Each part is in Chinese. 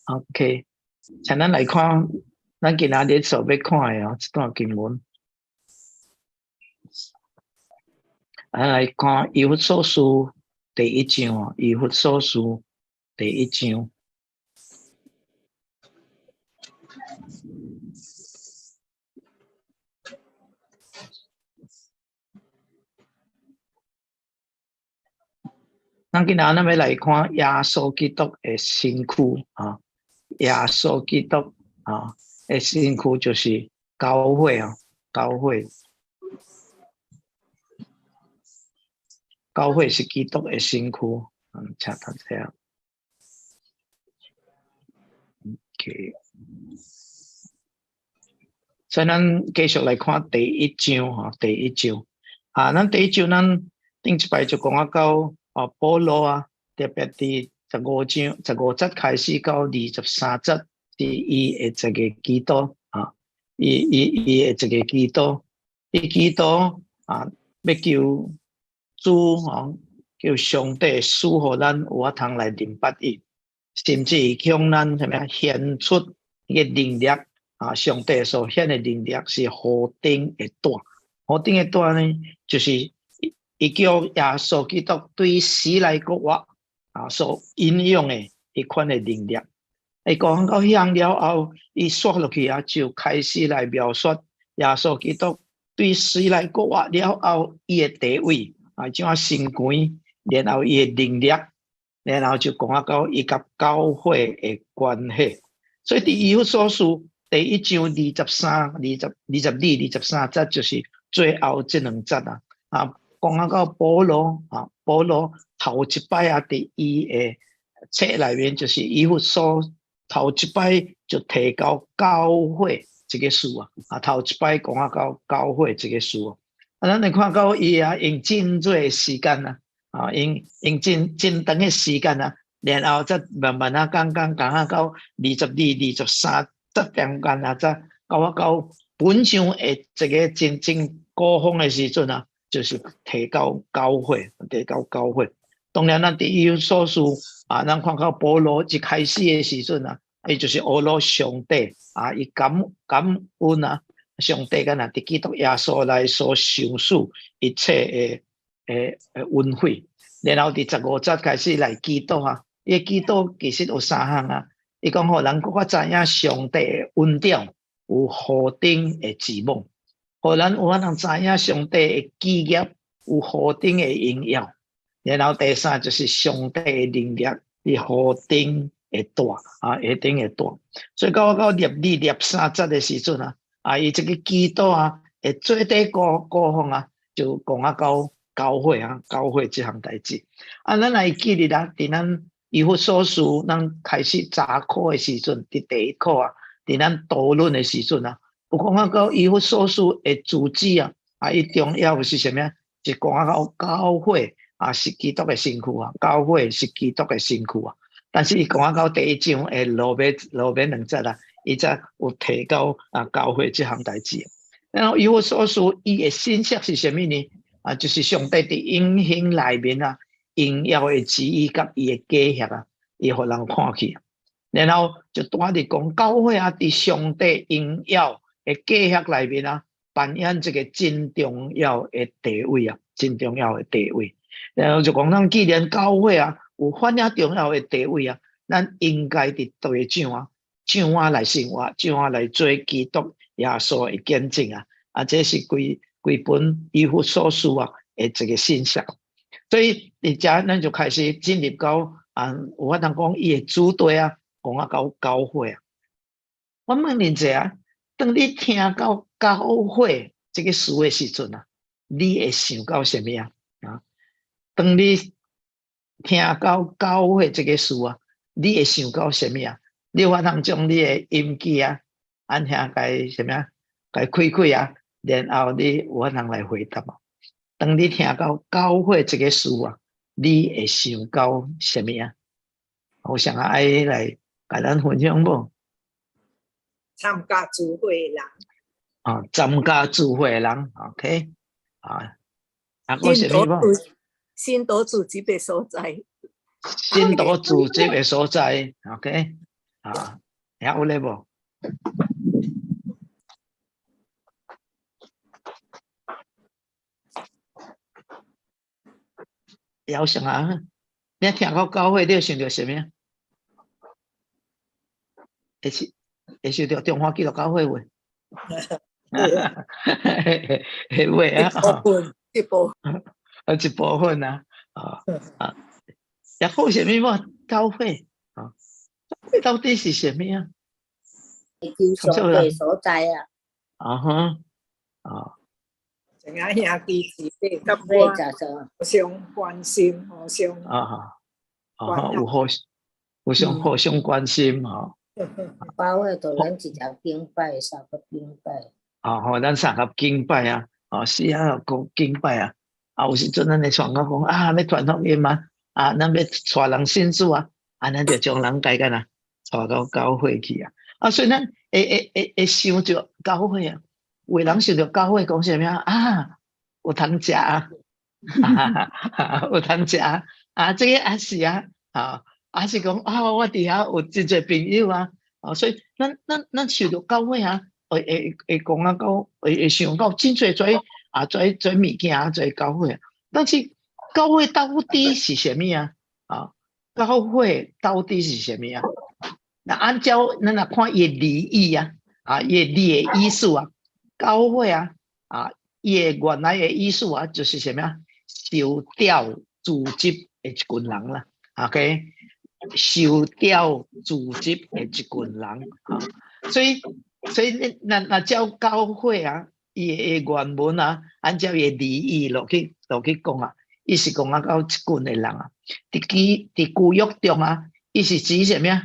OK， 像咱来看，咱今仔日所要看的哦，这段经文，咱来看以弗所书第1章哦，以弗所书第1章。咱今仔日要来看耶稣基督的身躯啊，耶稣基督啊的身躯就是教会啊，教会是基督的身躯，请读一下。OK， 所以咱继续来看第1章哈，第1章啊，咱第1章咱顶一摆就讲到保罗啊，特别伫15节开始到23节，是伊的这个基督啊，伊的这个基督，基督啊，要求主啊，叫上帝赐予咱有法通来明白伊，甚至向咱什么显出伊个能力啊，上帝所显的能力是何等的大，何等的大呢？就是伊叫耶稣基督对死来国活啊所应用的一款的能力。伊讲到遐了后，伊刷落去啊，就开始来描述耶稣基督对死来国活了后，伊的地位啊，怎啊升官，然后伊的能力，然后就讲到伊甲教会的关系。所以伫以弗所书第1章23、22、23节，就是最后这2节啊，讲到保罗啊，保罗头一摆啊，伫伊的册内面就是以弗所头一摆就提到教会这个事啊，头一摆讲到教会这个事啊，咱来看到伊啊用真多的时间啊，用真长的时间然后再慢慢讲到22、23这中间再到本章的这个真高峰的时阵就是提到教会。当然咱伫以弗所书啊，咱看到保罗一开始的时阵伊就是阿罗上帝啊，伊感恩上帝敢若伫基督耶稣来所受赐一切的恩惠。然后伫15节开始来基督伊基督其实有3项伊讲互人更加知影上帝的恩典有何等的指望，互咱有法通知影上帝的基业有何等的荣耀。然后第3就是上帝的能力是何等的大何等的大。所以到22、23节的时阵伊这个基督的最低高峰就讲到教会这项代志咱来记得伫咱以弗所书咱开始查课的时阵，伫第1课伫咱讨论的时阵有讲到以弗所书的主旨伊重要是什么？是讲到教会是基督的身躯教会是基督的身躯但是伊讲到第1章的路边2节伊才有提到教会这项代志。然后以弗所书伊的信息是什么呢？就是上帝伫永恒内面荣耀的旨意甲伊的计划伊互人看去。然后就带伫讲教会伫上帝荣耀的计划内面扮演这个真重要的地位真重要的地位。然后就讲咱既然教会有反映重要的地位咱应该伫倒怎来生活，怎来做基督耶稣的见证这是规本以弗所书的这个信息。所以伫遮咱就开始进入到有法通讲伊的主题讲到教会我问你者当你听到教会这个词的时阵你会想到什么当你听到教会这个词你会想到什么你有法通将你的音机按下该什么该开然后你有法通来回答当你听到教会这个词你会想到什么我想爱来甲咱分享无？参加聚会的人参加聚会的人 OK 还有什么无？新岛组织的所在信徒组织的所在 ，OK， 啊，有咧无？有啥啊？你听到教会，你有想到什么？会想到中华基督教会喂？喂啊！一部一部分啊，啊，然后什么嘛？教会啊，教会到底是什么啊？求上帝所在啊！啊哈，啊，一个兄弟姊妹，甲对，我就说互相关心，互相互相互相关心哈。教会就咱一条敬拜，三个敬拜。好，咱三个敬拜啊，是啊，讲敬拜啊，有时阵咱会传讲啊，要传福音嘛，咱要带人信主啊，咱就将人改干啊，带到教会去啊，所以咱会想着教会啊，有人想着教会讲什么啊，有通食啊，有通食啊，这个也是啊，也是讲我底下有真侪朋友啊，所以咱想着教会啊。会讲啊到，会想到真侪做物件做教会啊，但是教会到底是什么啊？教会到底是什么啊？那按照咱来看伊的理义伊的意思啊，教会伊原来的意思就是什么受调组织的一群人啦 ，OK， 受调组织的一群人所以那照教会伊的原文按照伊的理义落去讲伊是讲到一群的人伫旧约中伊是指什么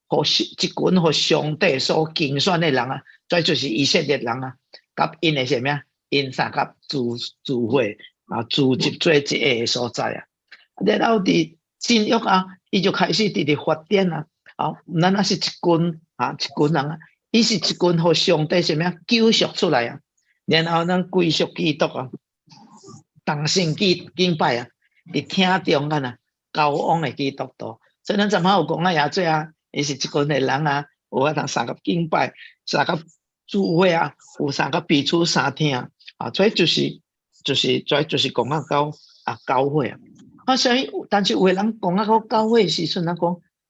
一群互上帝所竞选的人这就是以色列人甲因的什么因三甲聚会组织做一个所在然后伫新约伊就开始伫发展咱是一群人伊是一群互上帝什么救赎出来然后咱归属基督同心敬拜伫听中交往的基督徒，所以咱昨下有讲也做伊是一群的人有通三个敬拜，三个聚会有三个彼此相听这就是讲到教会所以但是有的人讲到教会时阵讲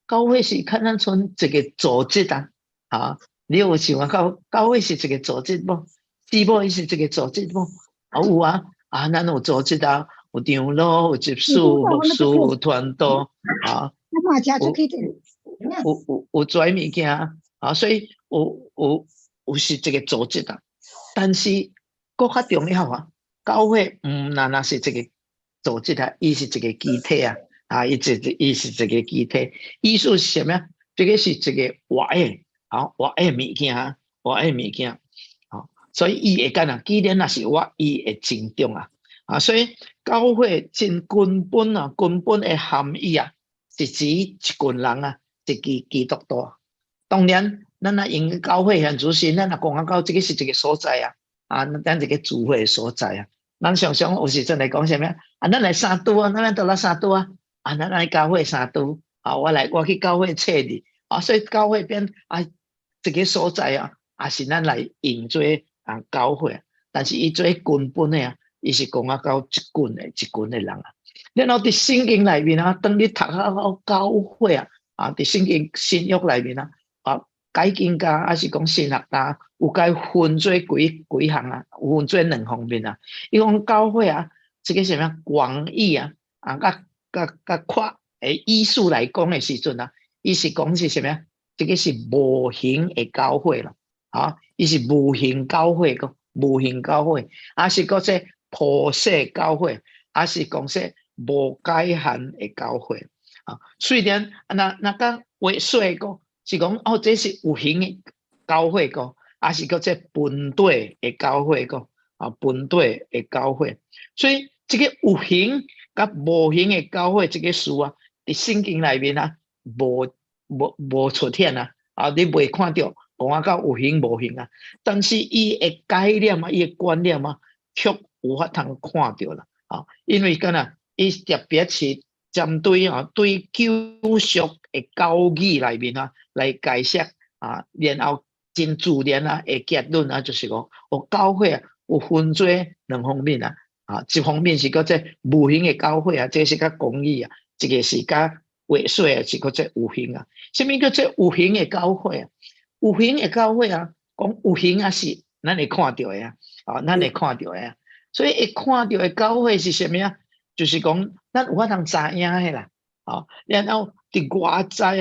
教会是看咱像一个组织你有想到教会是一个组织不？是不？伊是一个组织不？有咱有组织有长老，有执事，牧师，有传道有做物件所以有是一个组织但是更较重要教会那是一个组织伊是一个集体伊是一个集体，意思是什么？这个是一个活的物件所以伊会干既然那是活，伊会成长所以教会真根本的含义是指一群人一个基督徒当然咱用教会现主时咱讲到这个是一个所在咱一个聚会的所在咱常常有时阵来讲什么咱来三都咱倒来三都咱来教会三都我去教会找你所以教会变这个所在也是咱来用做教会但是伊做根本的伊是讲到一群的人然后伫圣经内面当你读到教会伫圣经新约内面解经家还是讲神学家有该分做几项有分做两方面伊讲教会这个什么广义甲宽的意思来讲的时阵伊是讲是什么这个是无形的教会啦伊是无形教会还是讲说普世教会还是讲说无界限的教会虽然那甲话说过是讲这是有形的教会个还是讲这本地的教会个本地的教会所以这个有形甲无形的教会这个事伫圣经内面无出现你袂看到讲到有形无形但是伊的概念伊的观念却有法通看到啦因为干伊特别是针对对救赎的教义内面来解释然后真自然的结论就是讲，教会有分做两方面一方面是个这无形的教会这是较公义一个是较猥琐是个这有形什么叫这有形的教会有形的教会讲有形是咱会看到的咱会看到的所以会看到的教会是什么就是讲咱有法通知影的啦然后伫外在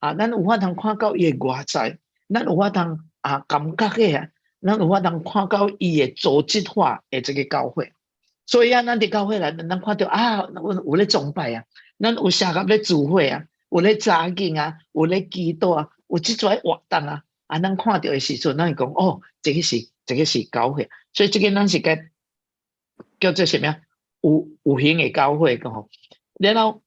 咱有法通看到伊的外在，咱有法通感觉的咱有法通看到伊的组织化的这个教会。所以咱伫教会内咱看到有咧崇拜咱有社合咧聚会有咧查经有咧祈祷有即种活动咱看到的时阵，咱会讲这个是教会，所以这个咱是个叫做什么有形的教会然后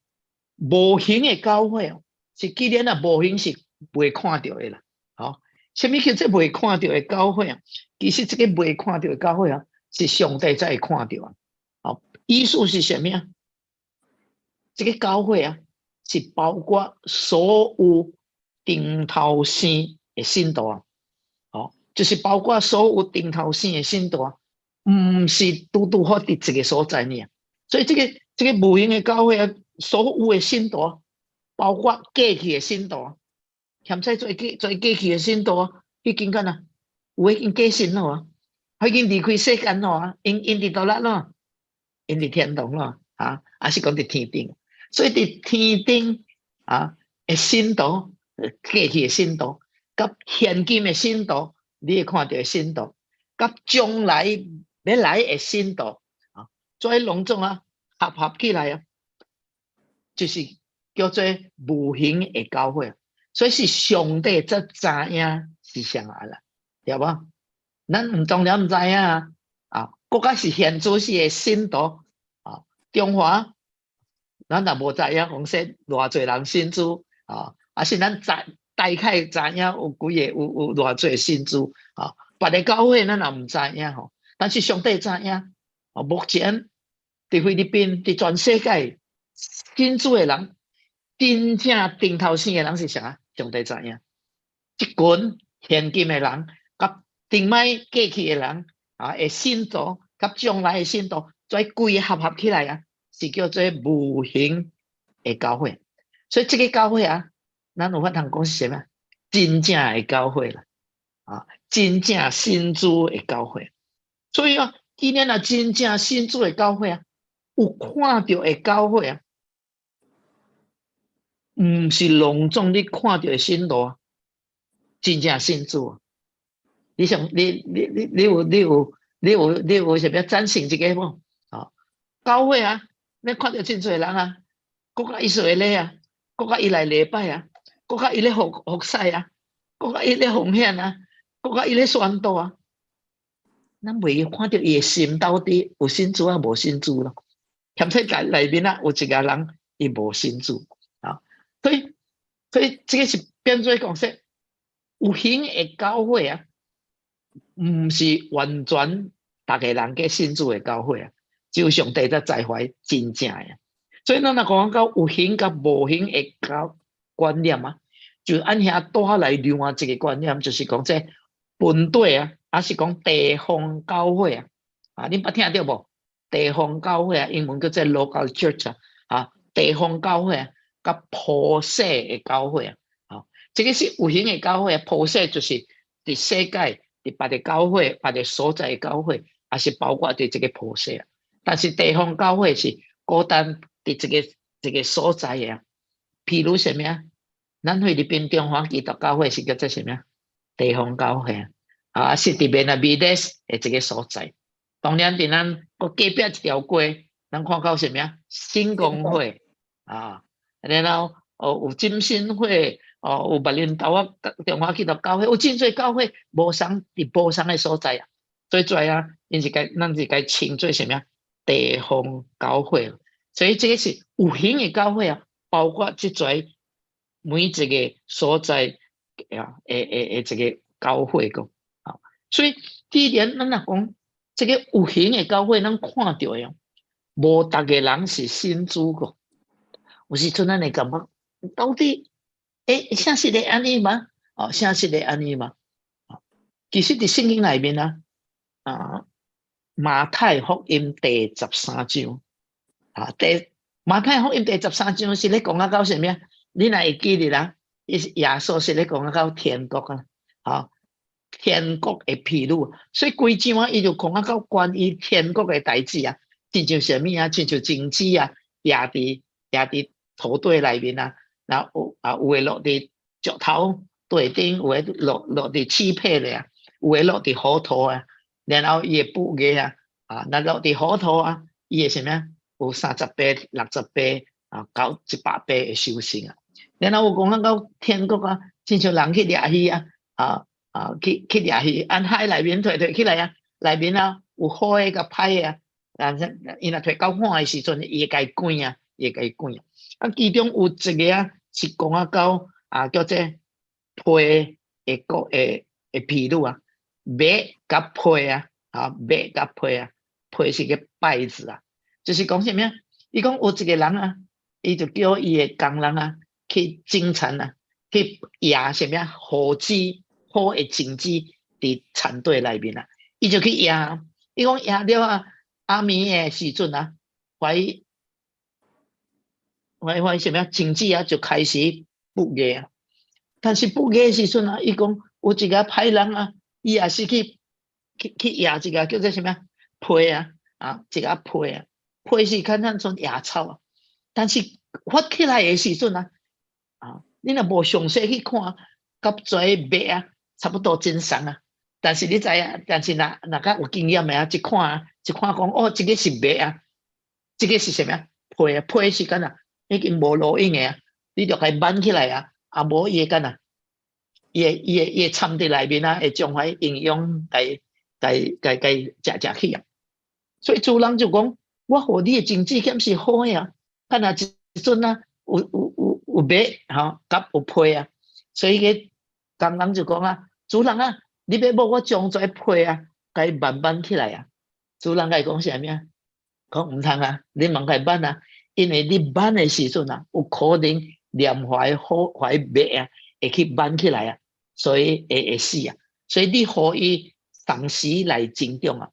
无形的教会是既然无形是未看到的啦。什么叫做未看到的教会其实这个未看到的教会是上帝才会看到意思是什么这个教会是包括所有顶头生的信徒就是包括所有顶头生的信徒不是拄好伫这个所在呢。所以这个无形的教会所有的信徒包括过去的信徒现在做过去的信徒已经干有已经过身了已经离开世间了因伫倒落了因伫天堂了还是讲伫天顶。所以伫天顶的信徒过去的信徒甲现今的信徒你会看到的信徒甲将来要来的信徒做拢总合起来就是叫做无形的教会。所以是上帝才知影是啥啦，对无？咱唔当然唔知影国家是现主是的信徒中华咱也无知影讲说偌侪人信主是咱大概知影有几个有偌侪信主别的教会咱也唔知影但是上帝知影目前伫菲律宾伫全世界信主的人真正顶头生的人是啥？上帝知影即群现今的人甲顶摆过去的人会信徒甲将来的信徒再规合起来是叫做无形的教会。所以这个教会咱有法通讲是什么真正的教会啦真正信主的教会。所以既然真正信主的教会有看到的教会不是隆重你看到的信徒真正信主你想你有什么赞成这个无教会你看到真侪人国家伊做咧国家伊来礼拜国家伊咧服侍国家伊咧奉献国家伊咧宣导咱未看到伊的心到底有信主无信主咯。现在内面有一个人伊无信主所以这个是变做讲说有形的教会不是完全大家人嘅信主的教会只有上帝才知怀真正的。所以咱若讲到有形甲无形的观念就按遐带来另外一个观念，就是讲这本地还是讲地方教会你捌听到无？地方教会英文叫做 local church 地方教会甲普世的教会这个是有形的教会普世就是伫世界伫别的教会别的所在的教会也是包括伫这个普世但是地方教会是孤单伫这个所在的譬如什么咱菲律宾中华基督教会是叫做什么地方教会是伫边的这个所在。当然伫咱隔壁一条街咱看到什么新公会然后有金星会有别人头中华基督教会有真侪教会无相伫无相的所在所以因是咱是该称做什么地方教会。所以这个是有形的教会包括这侪每一个所在这个教会所以既然咱讲这个有形的教会咱看到无每个人是信主有时阵咱会感觉到底啥是咧安尼吗？啥是咧安尼吗？其实伫圣经内面马太福音第13章马太福音第13章是咧讲到什么？你若会记得啦，耶稣是咧讲到天国天国的譬喻，所以规章伊就讲到关于天国的代志亲像什么亲像金子伫土堆内面然后有的落伫石头地顶，有的落伫漆片咧有的落伫河土然后伊的布叶那落伫河土伊的什么有30倍、60倍到100倍的收成然后有讲到天国亲像人去掠鱼去掠鱼，按海内面摕起来内面有好的甲歹的伊若摕到海的时阵，伊会甲伊关伊会甲伊关其中有一个是讲到叫做批的譬喻麦甲批麦甲批批是个稗子就是讲什么？伊讲有一个人伊就叫伊的工人去种田去野什么好子好的种子伫田地内面伊就去野，伊讲野了暗暝的时阵怀什么种子就开始布叶但是布叶的时阵伊讲有一个歹人伊也是去野一个叫做什么批一个批批是看像像野草但是发起来的时阵你若无详细去看，甲做麦差不多真相但是你知但是若较有经验的一看讲这个是麦这个是什么批是干已经无路用的你就该挽起来无伊会干伊会掺伫内面会将迄营养该食去所以主人就讲我互你的种子险是好的干那一阵有麦甲有批所以个工人就讲主人你要无我将这批甲伊挽起来主人甲伊讲啥物讲毋通你茫甲伊挽因为你挽的时阵有可能念怀好怀麦会去挽起来所以会死所以你互伊同时来增长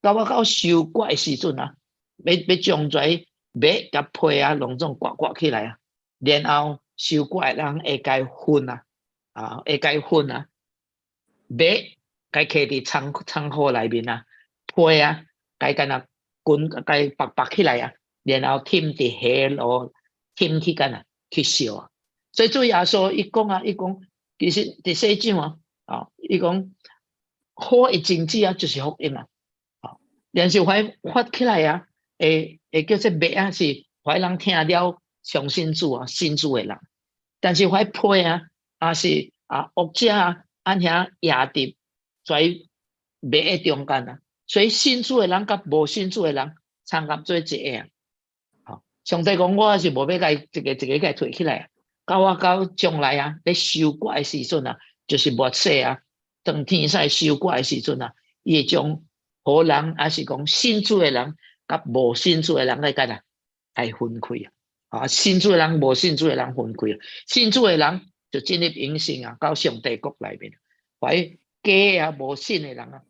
到收割的时阵要将这麦甲皮拢总刮起来然后收割的人会甲伊分会甲伊分麦甲伊摕伫仓库内面皮甲伊干滚甲伊拔起来然后添伫下路添去干去烧所以主耶稣伊讲其实第四章伊讲好的种子就是福音但是发起来会叫做麦是怀人听了相信主信主的人但是怀批是恶者按遐野伫在麦的中间所以信主的人甲无信主的人参合做一个上帝讲我是无要甲伊一个甲伊摕起来到将来咧收割的时阵就是末世当天使收割的时阵伊会将好人还是讲信主的人甲无信主的人来干来分开信主的人无信主的人分开信主的人就进入永生到上帝国内面怀假无信的人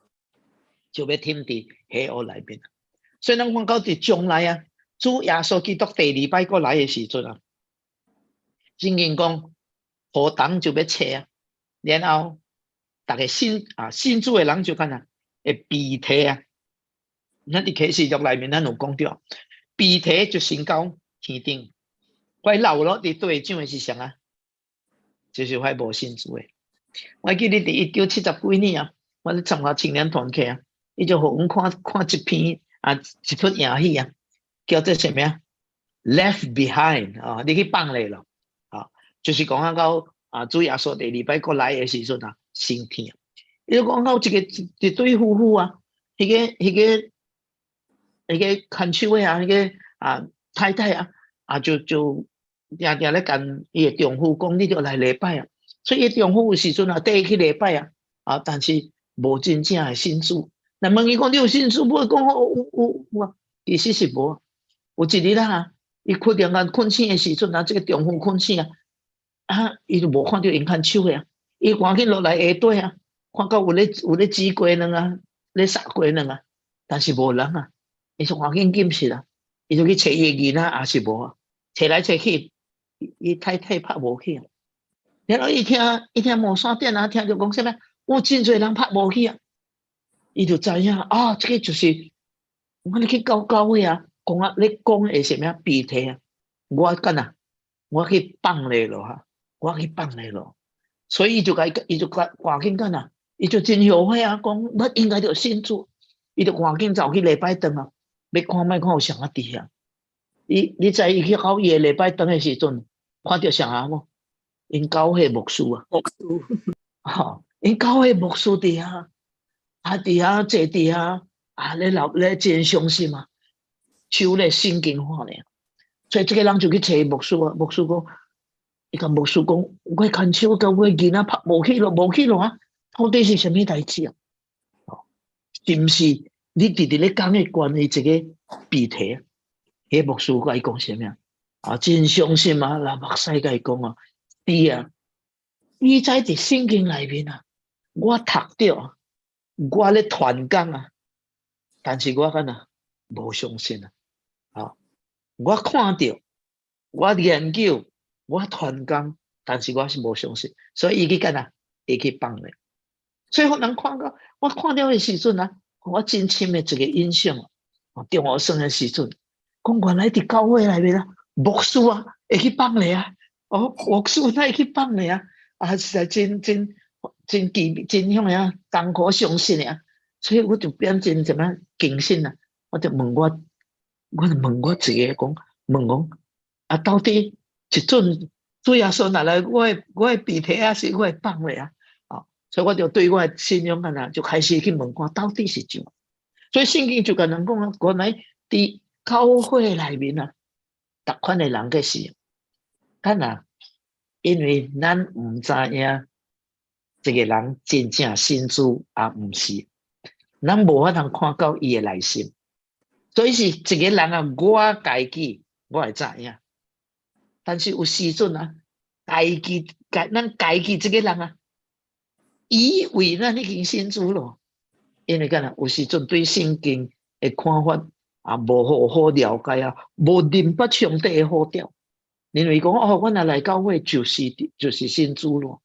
就要添伫黑暗内面所以咱看到伫将来主耶稣基督第二摆过来的时阵圣经讲何当就要切然后大家信主的人就干会鼻涕咱伫启示录内面咱有讲到鼻涕就升到天顶快流落伫对奖的是啥就是快无信主的我记得伫1970几年我咧参加青年团契伊就互阮看一篇一出影戏叫做什么Left Behind 你去放咧咯就是讲到主耶稣第二摆过来的时阵升天伊就讲到一对夫妇迄个看守的迄个太太就定咧跟伊的丈夫讲你就来礼拜所以伊丈夫有时阵带伊去礼拜但是无真正的信主那问伊讲你有信主无讲有其实是无有一日伊困定啊困醒的时阵啊，这个丈夫困醒伊就无看到因看手的伊赶紧落来下底看到有咧煮鸡卵啊，咧杀鸡卵啊，但是无人伊就赶紧禁食伊就去找伊的囡仔，也是无找来找去，伊太太拍无去然后伊听无线电听着讲什么，真侪人拍无去伊就知影这个就是我咧去教会讲咧讲的什么鼻涕我干我去放咧咯我去放咧咯，所以伊就赶紧干伊就真后悔讲我应该着信主，伊就赶紧走去礼拜堂要看卖看有啥伫遐。你知伊去到伊的礼拜堂的时阵，看到啥无？因教会牧师因教会牧师伫遐伫遐坐伫遐咧真伤心手咧圣经看咧，所以这个人就去找牧师牧师讲，伊甲牧师讲，我看手甲我囡仔拍无去咯到底是啥物代志是毋是你直直咧讲的关于这个鼻涕迄牧师甲伊讲啥物真伤心那目屎甲伊讲你在伫圣经内面我读到我咧传讲但是我无相信我看到我研究我传讲，但是我是无相信，所以伊去伊去放咧。所以人看到我看到的时阵我真深的一个印象中学生的时阵，讲原来伫教会内面牧师会去放咧牧师会去放咧实在真向艰苦相信所以我就变真怎么谨慎我就问我一个讲问讲到底一阵主耶稣哪来我的鼻涕是我会放咧所以我就对我的信仰就开始去问看到底是怎样。所以圣经就跟人讲原来伫教会内面逐款的人嘅事因为咱唔知影这个人真正信主唔是，咱无法通看到伊的内心，所以是一个人我家己我会知影，但是有时阵咱家己这个人以为咱已经信主咯，因为有时阵对圣经的看法无好了解无明白上帝的好调，因为讲我若来教会就是信主咯，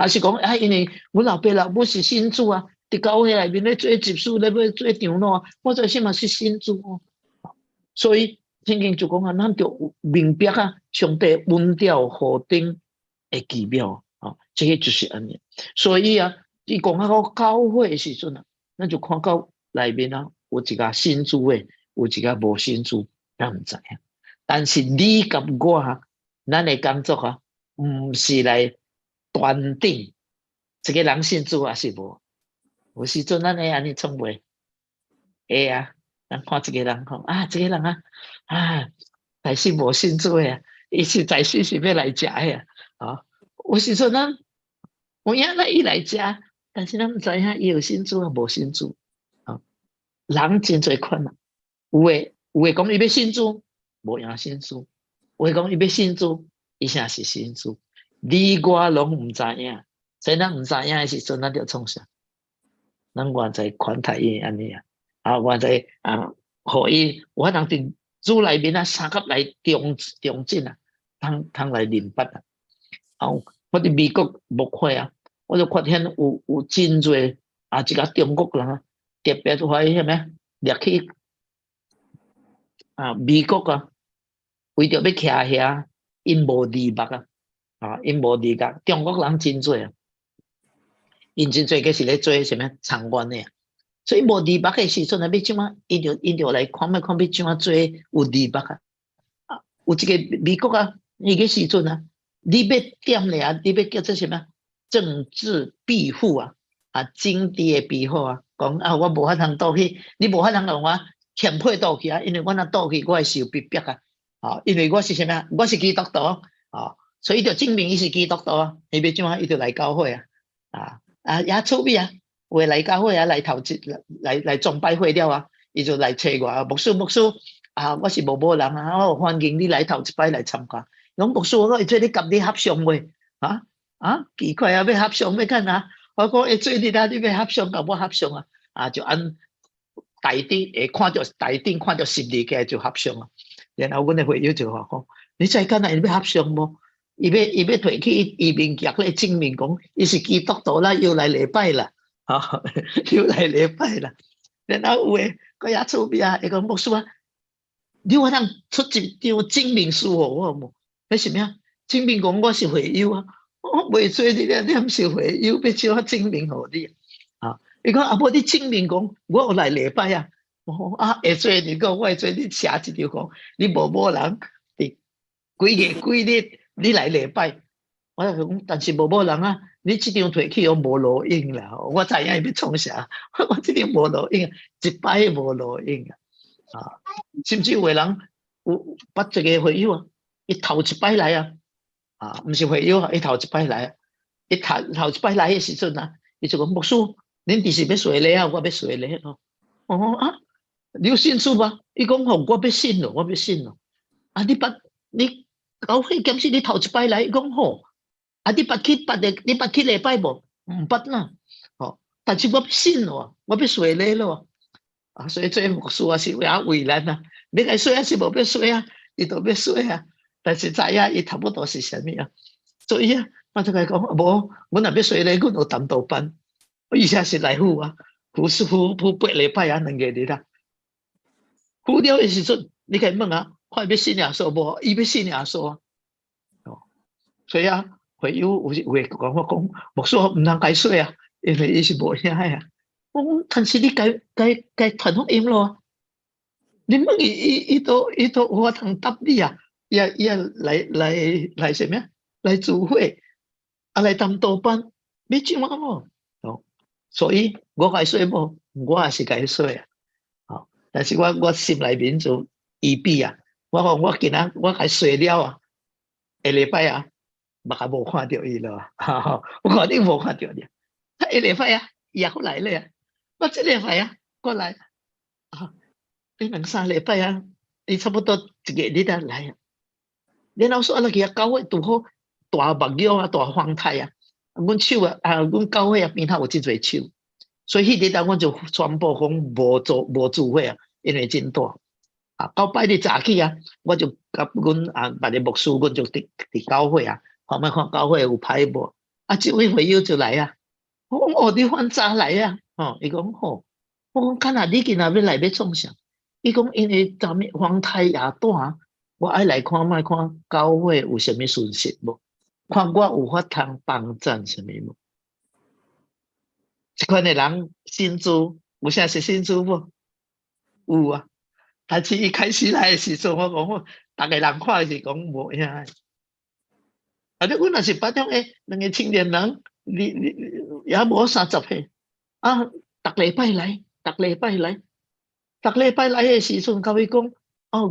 是讲因为阮老爸老母是信主伫教会内面咧做执事咧要做长老我做什么是信主所以圣经就讲咱就明白上帝恩典何等的奇妙这个就是安尼。所以伊讲到教会的时阵咱就看到内面有一个信主的，有一个无信主，咱唔知影。但是你甲我咱的工作唔是来断定这个人信主是无。有时阵咱会安尼创袂会咱看一个人讲这个人但是无信主的伊实在是要来食的有时阵咱有影伊来食，但是咱唔知影伊有信主无信主人真侪款有的讲伊要信主无影信主，有的讲伊要信主伊啥是信主，你我拢唔知影，所以咱唔知影的时阵咱就创啥，咱原在款待伊安尼原在互伊有法通伫主内面三甲来中进通来明白我伫美国牧会我就发现有真侪一个中国人特别怀疑什么掠去美国为着要徛遐因无字幕因无字幕，中国人真侪因真侪个是咧做什么参观的所以无字幕的时阵要怎么因着来看要怎么做有字幕有一个美国那个时阵你要点咧你要叫做什么政治庇护经济的庇护讲我无法通倒去，你无法通让我欠配倒去因为我若倒去我会受逼迫因为我是什么我是基督徒所以就证明伊是基督徒伊要怎么伊就来教会也趣味有来教会来投资来崇拜会了伊就来找我牧师我是某某人啊，我欢迎你来头一摆来参加。讲牧师，我会做你甲你合相袂？奇怪啊，要合相要干啊？我讲会做你啦，你要合相甲我合相啊？就按台顶会看到台顶看到12个就合相啊。然後阮的會友就話講：你再敢若要合相無？伊要退去移民局咧證明講，伊是基督徒啦，又來禮拜啦，又來禮拜啦。然後有誒，佢也出邊啊，伊講牧師啊，你有通出一張證明書互我無？迄是咩啊？證明講我是會友啊，我袂做你咧，你毋是會友，要怎啊證明互你啊？伊講啊，無你證明講我有來禮拜啊。會做你講，我會做你寫一條講，你某人幾日你來禮拜，我就講，但是某人啊，你這張退去有無路用啦，我知影伊要創啥，我這張無路用，一擺無路用啊，甚至有個人有捌一個會友啊，伊頭一擺來啊，唔是會友啊，伊頭一擺來啊，伊頭一擺來嘅時陣啊，伊就講牧師，恁第時要隨禮啊，我要隨禮咯，我講啊。你有信主嗎？伊講吼，我要信咯，我要信咯。啊，你教會檢視你頭一擺來，伊講吼，啊，你捌去禮拜無？唔捌啦，但是我要信咯，我要隨禮咯。啊，所以做牧師啊是為難啊，要該隨啊是無要隨啊，伊都要隨啊。但是知影伊差不多是啥物啊？所以啊，我就甲伊講，無，阮若要隨禮，阮有談道班，以前是來赴啊，赴8禮拜啊，2個日啊。赴了的時陣，你可以問啊，看要信耶穌無？伊要信耶穌啊。所以啊，會友有講我講，牧師唔通該說啊，因為伊是無聽啊。我講，但是你該傳福音咯。你問伊都有法通答你啊，伊來什麼啊？來聚會啊，來談道班，要怎麼無？所以我該說無，我也是該說啊。但是我心內面就預備啊，我講我今仔我該睡了啊，下禮拜啊，目還無看到伊咯，我看你無看到你，下禮拜啊，也好來咧啊，我這禮拜啊，過來啊，你2、3禮拜啊，伊差不多1個日啊來啊，然後說那個教會拄好大目標啊，大風台啊，阮手啊，阮教會啊邊頭有真濟手。所以迄日我就宣布講無聚會啊，因為真大啊。到拜日早起啊，我就甲阮別個牧師，阮就佇教會啊，看教會有歹無啊。這位會友就來啊，我講你反早來啊，伊講好，我講看下你今仔要來要創啥？伊講因為昨日風台也大，我愛來看賣看教會有啥物訊息無，看我有法通幫襯啥物無。這款的人信主，有啥是信主無？有啊，但是伊開始來的時陣，我講，大家人看是講無影。啊，你阮若是捌種2個青年人，你也無30歲啊，逐禮拜來的時陣，甲伊講，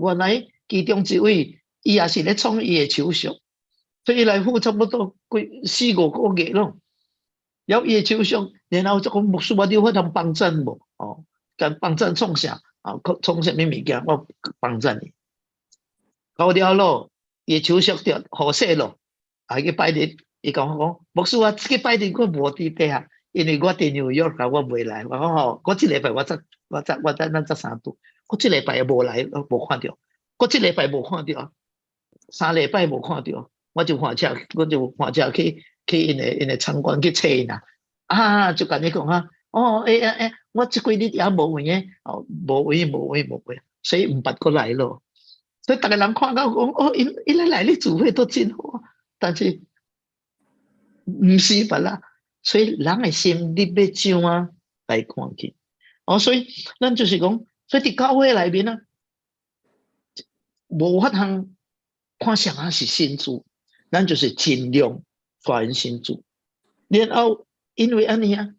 原來其中一位，伊也是咧創伊的手續，所以伊來赴差不多4、5個月咯。有伊手續，然後就講牧師，我你有法通幫襯無？咁幫襯創啥？創啥物物件？我幫襯你。到了咯，伊手續着好勢咯。伊拜日，伊講牧師啊，這個拜日我無佇底下，因為我佇紐約啊，我袂來。我講我這禮拜我咱3度，我這禮拜無來，無看到。我這禮拜無看到，3禮拜無看到，我就換車去因個參觀去找伊啦。就甲你講啊，我這幾日也無閒嘅，無閒，所以唔捌過來咯。所以大家人看到講，伊來你聚會都真好，但是唔是捌啦。所以人嘅心你要怎啊來看見？所以咱就是講，所以佇教會內面啊，無法通看啥是信主，咱就是盡量傳信主。然後因為安尼啊，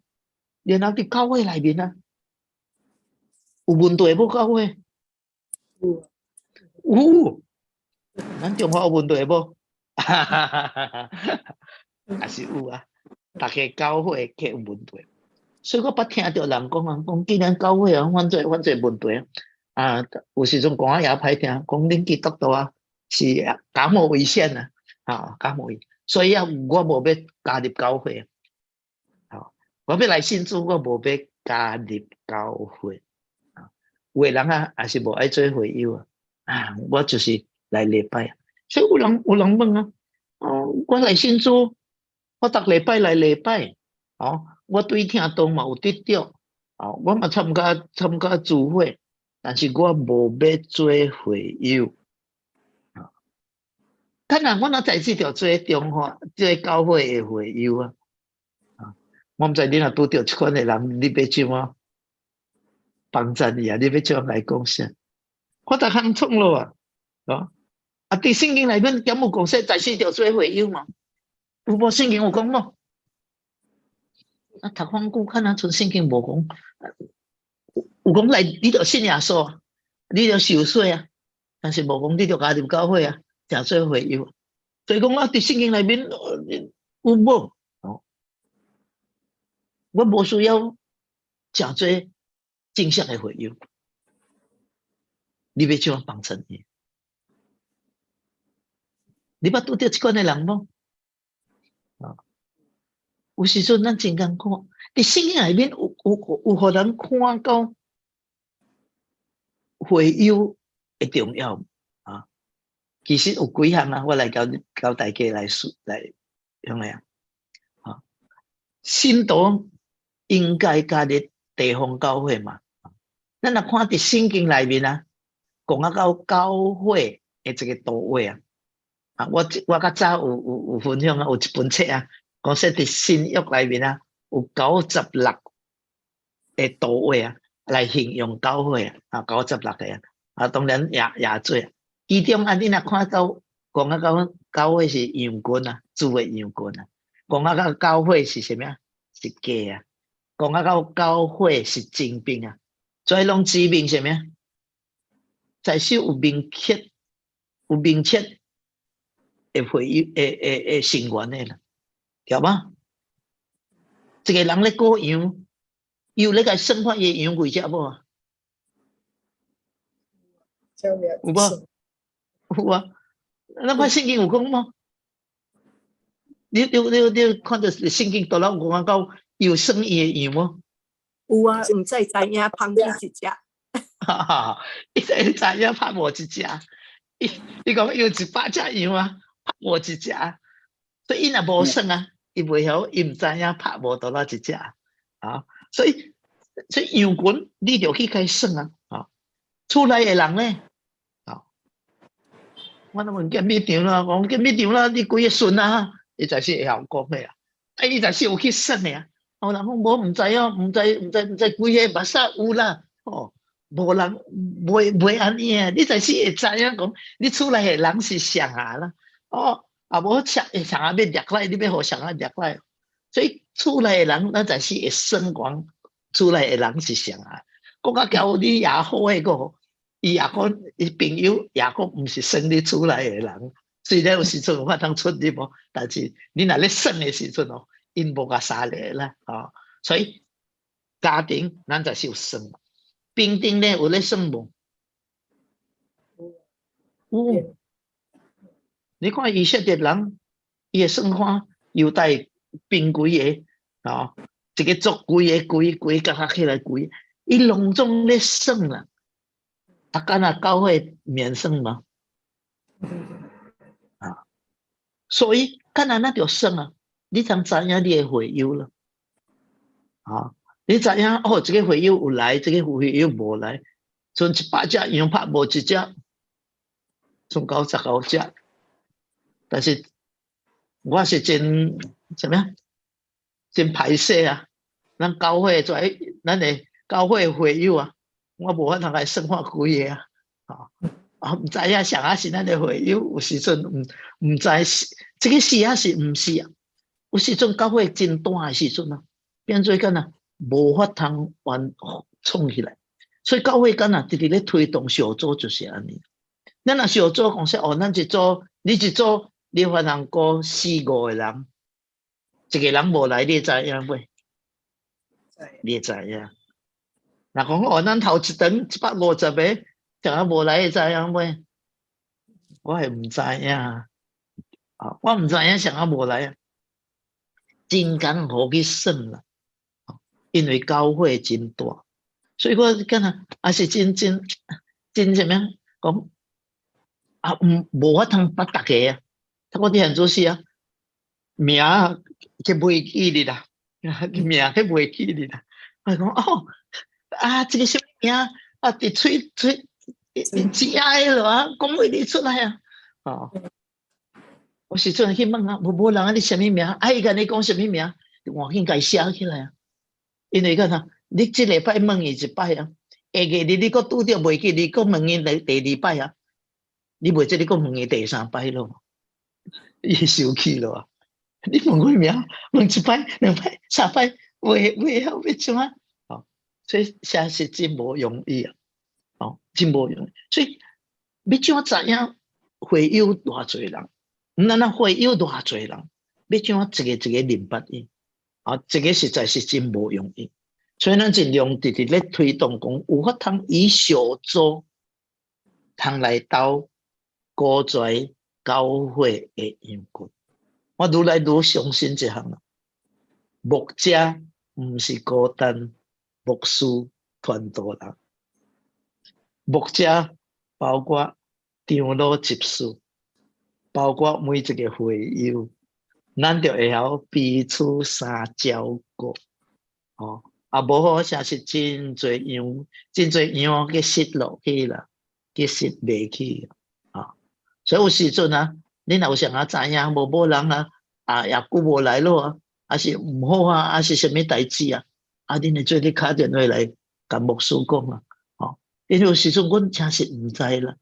然後佇教會內面啊，有問題無教會？有，咱中華有問題無？也是有啊，大家教會皆有問題。所以我捌聽到人講既然教會啊，犯罪問題啊，啊，有时阵讲啊也歹听，讲恁基督徒啊是假冒为善啊，假冒为，所以啊，我无要加入教会啊，我要来信主，我无要加入教会啊。有的人啊，也是无爱做会友我就是来礼拜啊。所以有人问啊，我来信主，我逐礼拜来礼拜，我对听道嘛有得着，我嘛参加聚会。但是我无要做会友，当然我若在这条做中华做教会的会友啊，我唔知你若拄着这款的人，你要怎么帮助你啊？你要怎么来讲啥？我逐项创咯伫圣经内面有冇讲说在这条做会友嘛？有无圣经有讲无？读番久看像圣经无讲，有讲来你着信耶稣，你着受洗啊，但是无讲你着加入教会啊，才做会友。所以讲伫圣经内面有无？我无需要真做正式的会友，你要怎么帮衬伊？你捌拄着这款的人无？有时阵咱真艰苦，伫圣经内面有互人看到会友的重要啊。其实有几项我来教大家来用来信徒应该加入地方教会嘛？咱若看伫圣经内面讲到教会的这个道位我较早有分享有一本册讲说伫新约内面有96个道位来形容教会96个当然也做其中你若看到讲到教会是羊群主的羊群讲到教会是什么是鸡讲到教会是精兵所以拢指明什么在手有明确会会成员的啦，对吧？一个人咧过羊，有咧个生发伊羊几只无？有无？有啊。咱看圣经有讲无？你看到圣经多啦讲到有生伊的羊无？有啊，唔知知影旁边一只。伊知影拍无一只，伊讲有100只羊拍无一只，所以伊若无算伊袂晓，伊唔知影拍无多少一只所以羊群你就去该算出来的人咧我问见秘场啦，讲见秘场啦，你几个孙伊才是会晓讲的伊才是有去算的人讲无唔知几个目屎有啦无人袂安尼你才是会知影讲你出来的人是谁啦无谁要掠来，你要互谁掠来？所以出来的人咱才是会算讲出来的人是谁讲到交你也好个伊也讲伊朋友也讲毋是算你出来的人，虽然有时阵有法通出你无，但是你若咧算的时阵因无甲杀你啦所以家庭咱才是有算，兵丁咧有咧算无？有。你看以色列人，伊会算看犹太兵几个一个族几个加起来几个，伊拢总咧算啦。敢若教会免算吗？所以敢若那就算你才知影你的会友了你知影这个会友有来，这个会友无来，剩100只羊拍无一只，剩99只。但是我是真怎么样？真排斥咱教会咱的教会会友我无法通来算看几个唔知影谁是咱的会友，有时阵唔知这个是是唔是有时阵教会真大的时阵变做敢无法通创起来，所以教会敢直直咧推动小组就是安尼。咱若小组讲说咱一组，你一组。你发人过4、5个人，一个人无来，你知影未？你知影若讲哦，咱头一顿150个，怎啊无来会知影袂？我係唔知影啊，我唔知影怎啊无來啊，真艱苦去算啦，因為教會真大，所以我敢若也是真什麼講啊，無法通捌大家啊，我啲很做事啊，名佢袂記你啦，名佢袂記你啦，我講哦。這個什麼名啊？啲吹只愛咯啊，講會你出來啊！哦，我時陣去問啊，無人啊，你什麼名？哎，個你講什麼名？我應該寫起來啊。因為個呐，你這禮拜問伊一擺啊，下個你個拄着袂記，你個問伊第二擺啊，你袂即你個問伊第三擺咯，伊生氣咯啊！你問我名，問一擺、兩擺、三擺，會曉要怎啊？所以寫是真無容易啊，真無容易。所以要怎知影會友偌濟人？唔單單會友偌濟人，要怎一個明白伊？這個實在是真無容易。所以咱盡量直直咧推動講，有法通以小組通來到鼓吹教會嘅英國。我愈來愈相信一項啦，牧者唔是孤單。牧師團隊人，牧者包括長老執事，包括每一個會友，咱就會曉彼此相照顧。哦，無好像是真濟樣去失落去啦，去失袂去啊。所以有時陣啊，你若有啥啊知影，無人啊，也久無來咯啊，還是唔好啊，還是什麼代誌啊？恁會做你打電話來甲牧師講啊，因為有時陣阮真是唔知啦，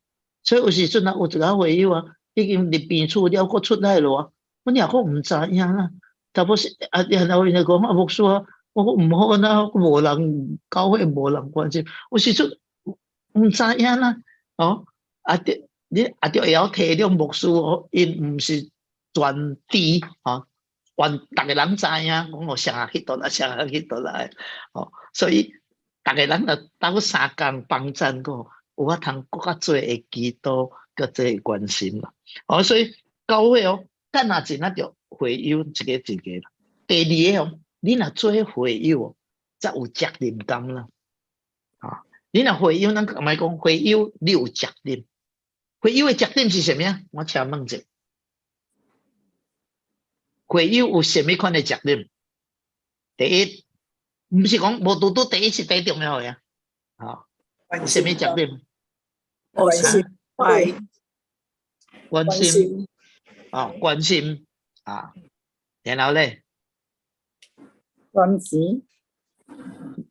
所以有時陣啊，有一個會友啊，已經入邊厝了，佫出來咯啊，阮也佫唔知影啦。但不是啊，然後人家講啊，牧師啊，我唔好啦，無人教會無人關心，有時陣唔知影啦，你就會曉體諒牧師哦，因唔是全知啊。大家人知影，講我誰去倒來，誰去倒來，所以大家人就鬥相共幫襯過，有法通更加多會祈禱，更多會關心啦。所以教會干那真啊就會友一個一個啦。第二個你若做會友，才有責任感啦。你若會友，咱唔係講會友，你有責任。會友嘅責任是什麼啊？我請問者。會友有什麼款的責任？第一，唔是講無拄第一是最重要嘅啊。有什麼責任？關心關心啊，然後咧，關錢，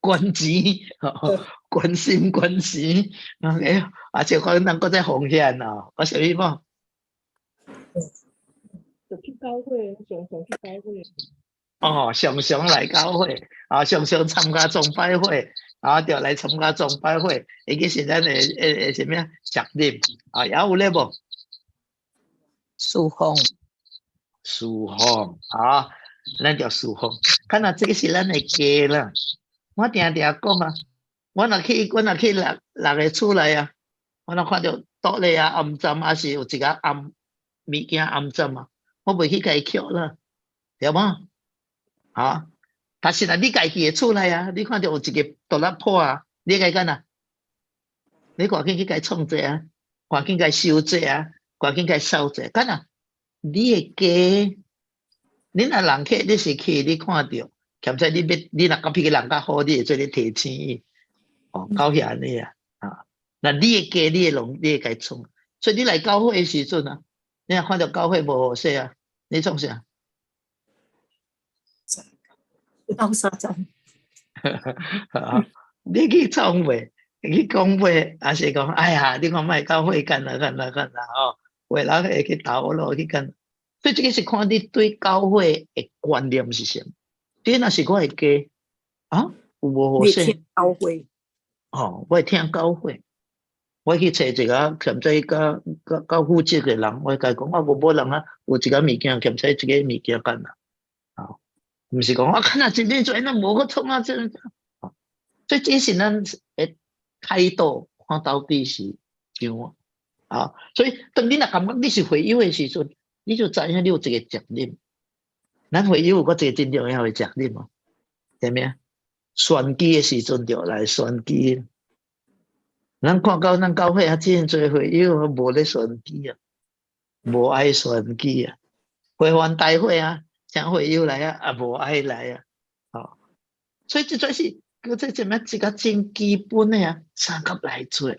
關心，且可能嗰隻奉獻啊，我什麼嘛？就去教會，常去教會。常來教會，常參加崇拜會，就來參加崇拜會，呢個是咱嘅什麼責任有咧無？侍奉咱叫侍奉。看下這個是咱嘅家啦。我定講啊，我若去六個厝內啊，我若看到桌咧暗針，還是有一個暗物件暗針啊。我袂去甲伊捡啦，對嗎？但是若你家己會厝內啊，你看到有一個獨立破啊，你該幹啊？你趕緊去甲伊創者啊，趕緊甲伊收者啊，趕緊甲伊掃者，幹啊？你嘅家，你若人客，你是客，你看到，兼且你若甲比個人較好，你會做你提醒伊，教遐安尼啊，那你嘅家，你會甲伊創，所以你來教會嘅時陣啊。你若看到教會無好勢啊，你創啥？當沙陣。你去創袂，去講袂，還是講，哎呀，你看賣教會幹啦，為人會去投咯，去幹。所以這個是看你對教會的觀念是什麼。你若是我的家，有無好勢？你聽教會，我會聽教會。我去找一個兼且較負責嘅人，我甲伊講，我無人啊，有一個物件兼且一個物件幹啦，唔是講我看下真正做，那無個創啊，真所以这是咱诶态度看到底是怎啊？所以当你若感觉你是会友的时阵，你就知影你有一个责任。咱会友有个一个真重要的责任哦，是咩啊？选举的时阵就来选举。咱看到咱教会啊，真侪会友无咧选举啊，无爱选举啊，会员大会啊，请会友来啊，也无爱来啊，哦，所以这全是这怎么一个真基本的啊，三甲来做，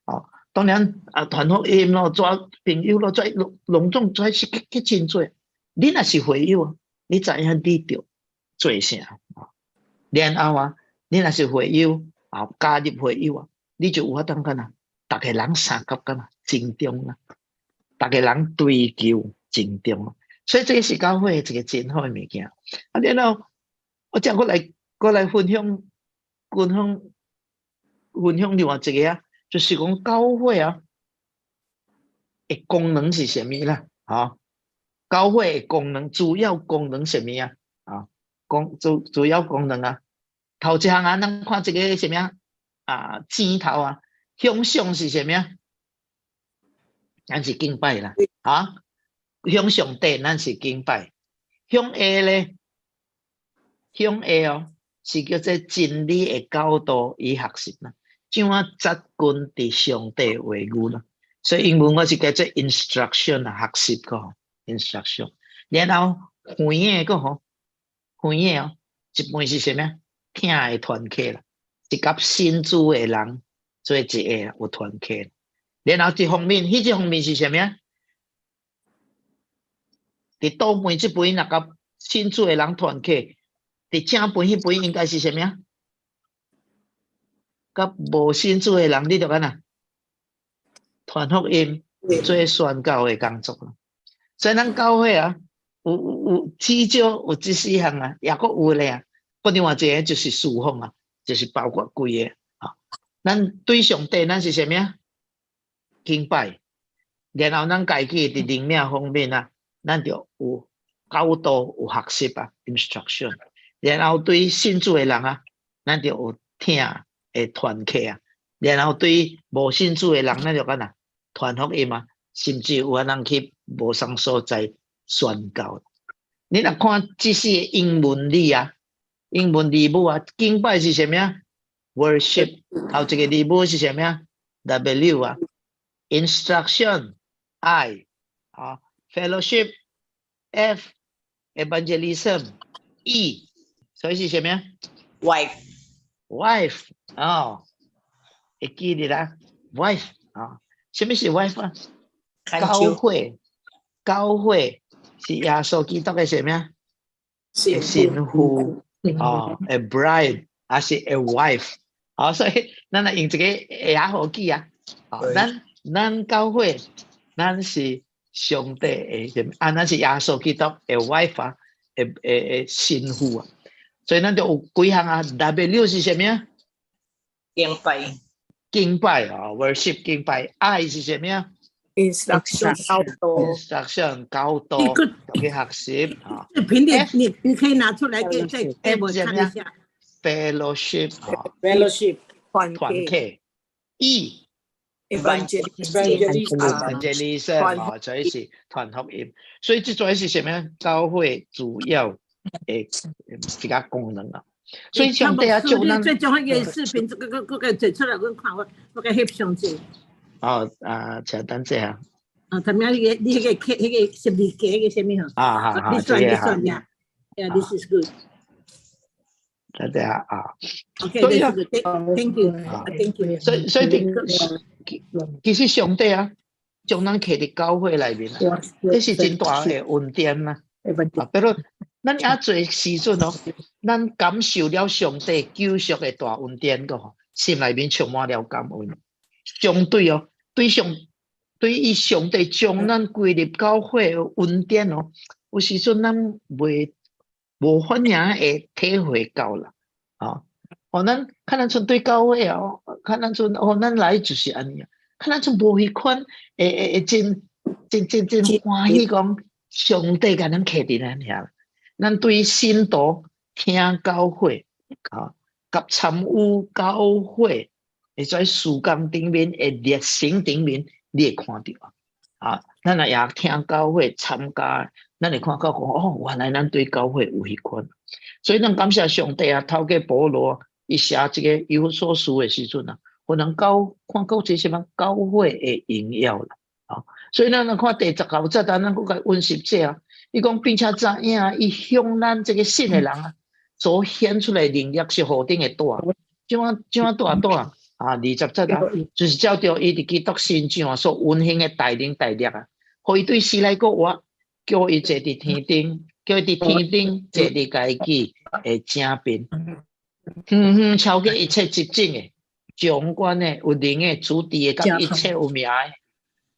哦，当然啊，传福音咯，做朋友咯，做隆重做是去真做，你若是会友啊，你知影你着做啥啊？然后啊，你若是会友啊，加入会友啊。你就有法当干啊，大家人三角干啊，真重啊，大家人追求真重啊，所以这是教会一个真好的物件。啊，然后我再过来分享另外一个啊，就是讲教会啊，的功能是什么啦？啊，教会的功能主要功能什么啊？啊，主要功能啊，头一项啊，咱看这个什么啊？啊，箭头啊，向上是什么啊？咱是敬拜啦，啊，向上帝咱是敬拜，向下咧，向下哦，是叫做真理的教导与学习啦，怎啊扎根伫上帝话语啦，所以英文我是叫做 instruction 啊，学习个 instruction， 然后会的个吼，会的哦，一般是什么啊？听的团契啦。是甲信主的人做一个有团契，然后一方面，迄一方面是什么啊？伫倒边这边若甲信主的人团契，伫正边迄边应该是什么啊？甲无信主的人，你着干呐？传福音做宣教的工作啦。所以咱教会啊，有至少有这四项啊，也阁有咧啊。另外一个就是侍奉啊。就是包括几个啊，咱对上帝咱是什么啊？敬拜，然后咱家己伫灵命方面啊，咱就有教导有学习啊 ，instruction， 然后对信主的人啊，咱就有听的团契啊，然后对无信主的人，咱就干呐传福音啊，甚至有人去无相所在宣教。你若看这些英文字啊。英文字母啊，敬拜是什么啊 ？worship， 后一个字母是什么啊 ？W 啊 ，instruction I 啊 ，fellowship F，evangelism E， 所以是什么啊 ？wife 哦，会记得啦 ，wife 啊，什么是 wife 啊？教会是耶稣基督的什么啊？新妇。哦 ，a bride 还是 a wife， 哦，所以咱来用这个也好记啊。哦，咱教会，咱是上帝的啊，咱是耶稣基督的 wife 啊，新妇啊，所以咱就有几项啊。W 是什么啊？敬拜啊 ，worship 敬拜。I 是什么啊 instruction 教导，去学习啊。平点你可以拿出来给我看一下。fellowship 啊 fellowship 团契。E evangelism 啊，这是传福音。所以这主要是什么？教会主要的一个功能啊。所以上帝啊，就咱最重要的视频，这个做出来我看我翕相机。哦啊，请等者啊。啊，他们你那个12格个什么哈？啊，你算呀。Yeah, this is good. 大家啊 ，OK， this is good. Thank you. 所以其实上帝啊，将咱摕伫教会内面啊，这是真大的恩典呐。啊，比如咱也做时阵哦，咱感受了上帝救赎的大恩典个，心内面充满了感恩。相对哦，对于上帝将咱归入教会的恩典哦，有时阵咱无反应会体会到啦，啊，哦，咱看咱从对教会哦，看咱从哦，咱来就是安尼啊，看咱从无迄款真欢喜讲上帝甲咱摕伫咱遐，咱对信徒听教会啊，甲参与教会，会在事工顶面的热心顶面，你会看到啊。咱也听教会参加，咱会看到讲哦，原来咱对教会有迄款。所以咱感谢上帝啊，透过保罗伊写这个以弗所书的时阵啊，互人看到这什么教会的荣耀啦。啊，所以咱看第19节啊，咱佫甲温习者啊，伊讲并且知影啊，伊向咱这个信的人啊，所显出来能力是何等的大，怎啊大啊！20节啊，就是照着伊伫基督身上所运行的带领带领啊，互伊对时来个活，叫伊坐伫天顶，叫伊伫天顶坐伫家己的正边，超过一切执政的、掌管的、有灵的、主治的，甲一切有名的，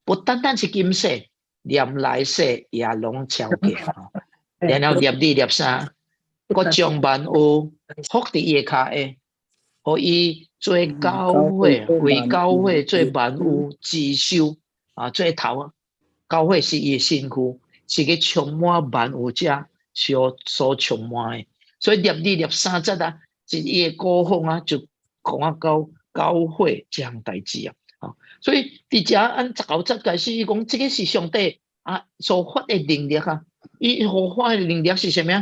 不单单是今世，连来世也拢超过。然后念2、念3，我将万有伏伫伊的脚下，互伊做教会，为教会做万有之首啊，做头啊。教会是伊的身躯，是个充满万有者所充满的。所以念2、念3节啊，是伊的歌风啊，就讲到教会这项代志啊。所以伫遮按19节开始，伊讲这个是上帝啊所发的能力啊。伊所发的能力是什么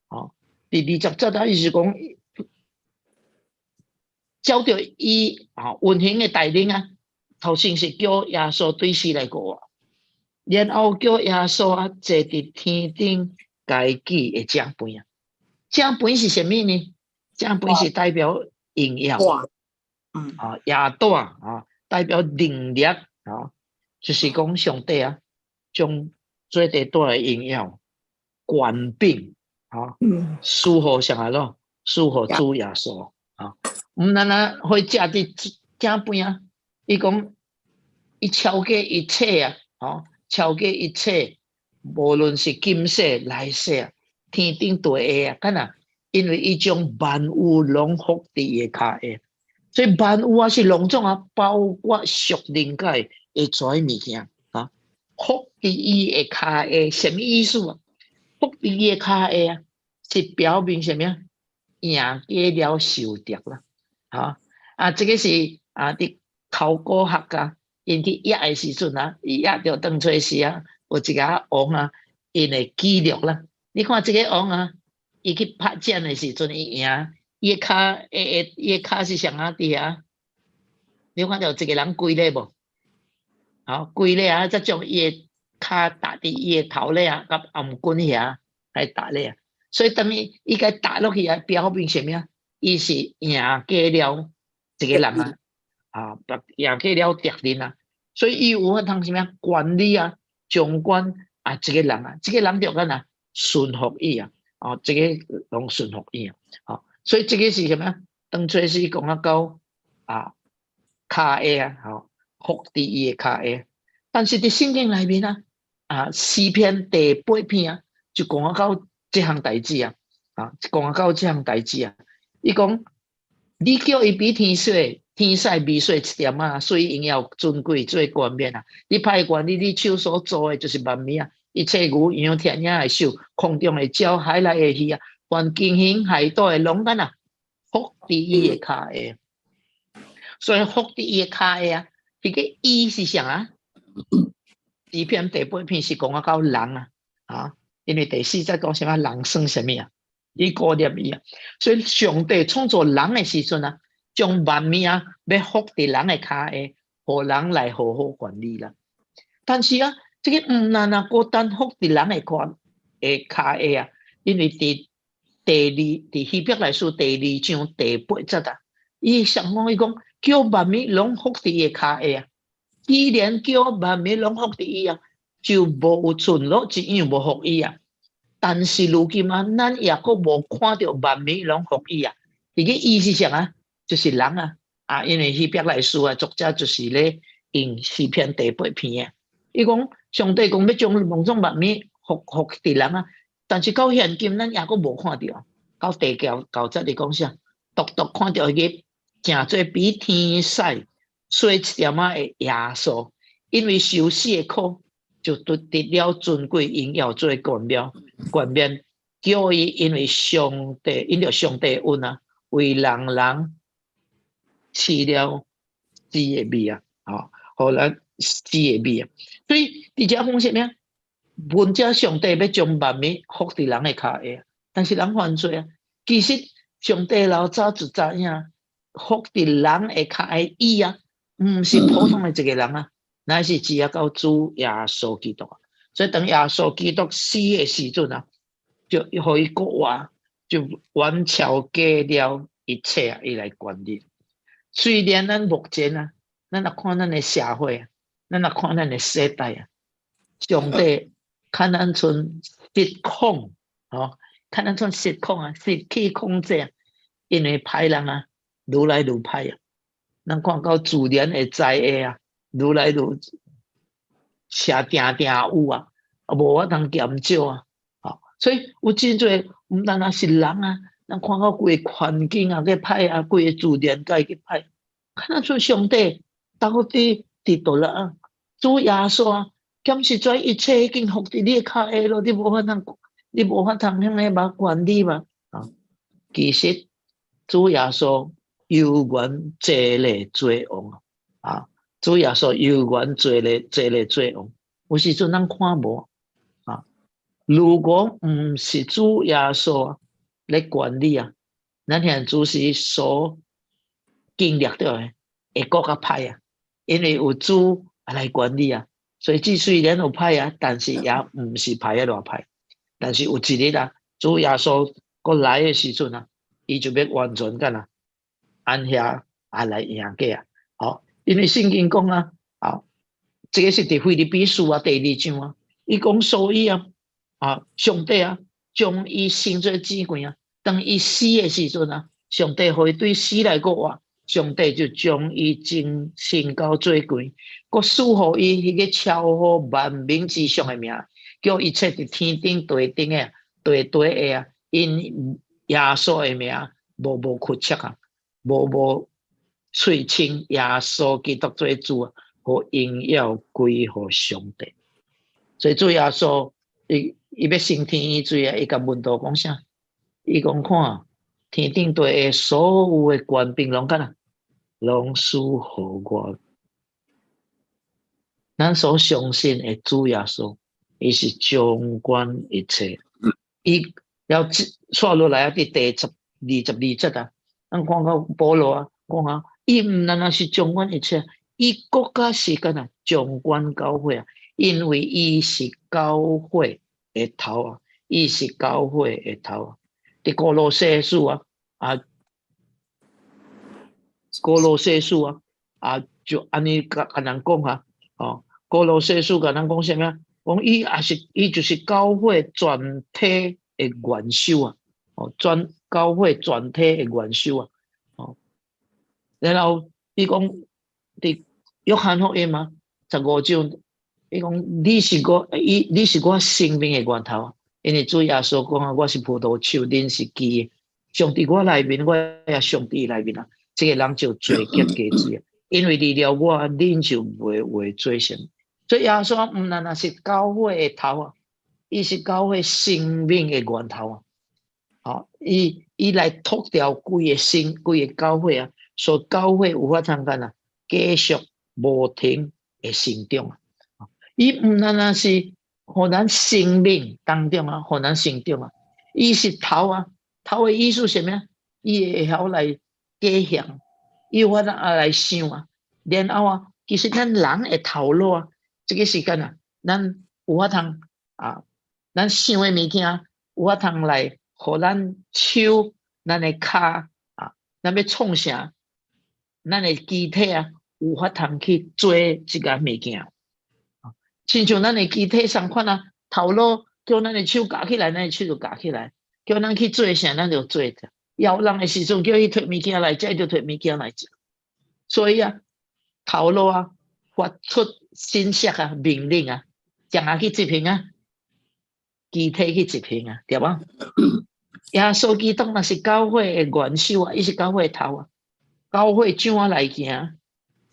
啊？第20节啊，伊是讲照着伊运行的带领啊，头先是叫耶稣对死来过，然后叫耶稣啊坐伫天顶家己的正边啊。正边是什么呢？正边是代表荣耀耶大啊，代表能力啊，就是讲上帝啊，将最大的荣耀、权柄赐予上来咯，赐予主耶稣啊。毋单单会坐伫正边啊，伊讲伊超过一切啊，超过一切，无论是今世来世啊，天顶地下啊，干呐？因为伊将万有拢伏伫伊脚下，所以万有啊是拢总啊，包括属灵界的所有物件啊，伏伫伊的脚下，什么意思啊？伏伫伊的脚下啊，是表明什么啊？赢过了受敌啦。这个是伫考古学家因去压的时阵啊，伊压着当初时啊，有一个王啊，因的记录啦。你看这个王啊，伊去拍战的时阵，伊赢，伊的脚是上啊伫啊。你看到一个人跪咧无？跪咧啊，再将伊的脚搭伫伊的头咧啊，甲颔棍遐来搭咧啊。所以等于伊该搭落去啊，表明什么啊？伊是赢过了这个人啊，赢过了敌人啊，所以伊有法通什么管理啊、掌管啊这个人啊，这个人就干顺服伊啊，这个拢顺服伊啊，所以这个是什么？当初是讲到脚下伏伫伊的脚下，但是伫圣经内面诗篇第8篇啊，就讲到这项代志啊，讲到这项代志啊。伊讲，你叫伊比天水美水一点啊，水荣耀尊贵最冠冕啊！你派管理你手所做的就是万物啊，一切牛羊天野的兽，空中的鸟，海内的鱼啊，凡惊醒海岛的龙胆啊，伏伫伊的脚下。所以伏伫伊的脚下啊，迄个意是啥啊？诗篇第8篇是讲到人啊，因为第4节讲什么人算什么啊？伊顾念伊啊，所以上帝创造人的时阵啊，将万物啊要伏伫人的脚下，互人来好好管理啦。但是啊，这个毋难孤单伏伫人的脚下啊，因为伫希伯来书第2章第8节啊，伊上讲伊讲叫万物拢伏伫伊脚下啊，既然叫万物拢伏伫伊啊，就无有存落一样无伏伊啊。但是如今啊，咱也阁无看到万物拢服伊啊。伊个意思啥啊？就是人因为希伯来书作者就是咧用诗篇第8篇啊。伊讲上帝讲要将某种万物服伫人啊，但是到现今咱也阁无看到。到第9节你讲啥？独看到迄个诚做比天使小一点的耶稣，因为受死的苦。就得了尊贵荣耀做冠冕，叫伊因着上帝恩为人饲了死的米啊，互咱死的米啊。所以伫遮讲什么？本者上帝要将万物伏伫人的骹下，但是人犯罪啊。其实上帝老早就知影，伏伫人的骹下伊啊，毋是普通的一个人啊，乃是只要到主耶稣基督啊。所以当耶稣基督死的时阵啊，就互伊国话，就完超过了一切啊，伊来管理。虽然咱目前啊，咱若看咱的社会啊，咱若看咱的世代啊，上帝看咱像失控，看咱像失控啊，失去控制啊，因为歹人啊，愈来愈歹啊。咱看到自然的灾害啊，愈来愈车定有啊，无法通减少啊。所以有真侪毋单单是人啊，咱看到规个环境啊，去歹啊，规个自然界去歹，看得出上帝到底伫倒了啊？主耶稣啊，检视跩一切已经伏伫你骹下咯，你无法通向个把管理嘛？其实主耶稣有缘坐咧做王啊！主耶稣有缘坐咧做王，有时阵咱看无啊。如果毋是主耶稣来管理啊，咱现主是所经历到的会更较歹啊，因为有主来管理啊，所以虽然有歹啊，但是也毋是歹啊偌歹。但是有一日啊，主耶稣过来的时阵啊，伊就要完全干啊，按下来赢过啊。因为圣经讲啊，这个是伫腓立比书啊第2章啊，伊讲所以啊，上帝啊，将伊升做子贵啊，当伊死的时阵啊，上帝互伊对死来个话，上帝就将伊升到最贵，佮赐予伊迄个超乎万名之上的名，叫一切伫天顶地顶的地底的啊，因耶稣的名无屈切啊，无喙称耶稣基督做主啊，互荣耀归乎上帝。所以主耶稣伊要升天伊水啊，伊甲门徒讲啥？伊讲看天顶地的所有的权柄拢干啊，拢属乎我。咱所相信的主耶稣，伊是掌管一切。伊要刷落来伫第22节啊，咱看到保罗啊讲啊，伊毋单单是掌管一切，伊国家是干啊掌管教会啊，因为伊是教会的头啊，伊是教会的头啊。伫哥罗西书啊，哥罗西书啊，就安尼甲人讲啊，哥罗西书甲人讲啥物啊？讲伊就是教会全体的元首啊，教会全体的元首啊，然后伊讲伫约翰福音嘛，15章，伊讲你是我生命的源头啊，因为主耶稣讲啊，我是葡萄树，恁是枝，上帝我内面，我也上帝内面啊，这个人就做结果子啊，因为离了我，恁就袂做成。所以耶稣毋单单是教会的头啊，伊是教会生命的源头啊。伊来托调规个教会啊，所以教会有法通干啊，继续无停的成长啊。伊毋单单是互咱生命当中啊，互咱成长啊，伊是头啊，头的意思是啥物啊？伊会晓来计向，伊有法通来想啊，然后啊，其实咱人的头脑啊。这个时间啊，咱有法通啊，咱想的物件有法通来，互咱手、咱的骹啊，咱要创啥，咱的机体啊，有法通去做这个物件。亲像咱的机体相款啊，头脑叫咱的手夹起来，咱的手就夹起来；叫咱去做啥，咱就做着。摇人的时阵，叫伊摕物件来食，就摕物件来食。所以啊，头脑啊，发出信息啊，命令啊，将下去执行啊，机体去执行啊，对吧？耶稣基督那是教会的元首啊，伊是教会的头啊，教会怎样来行，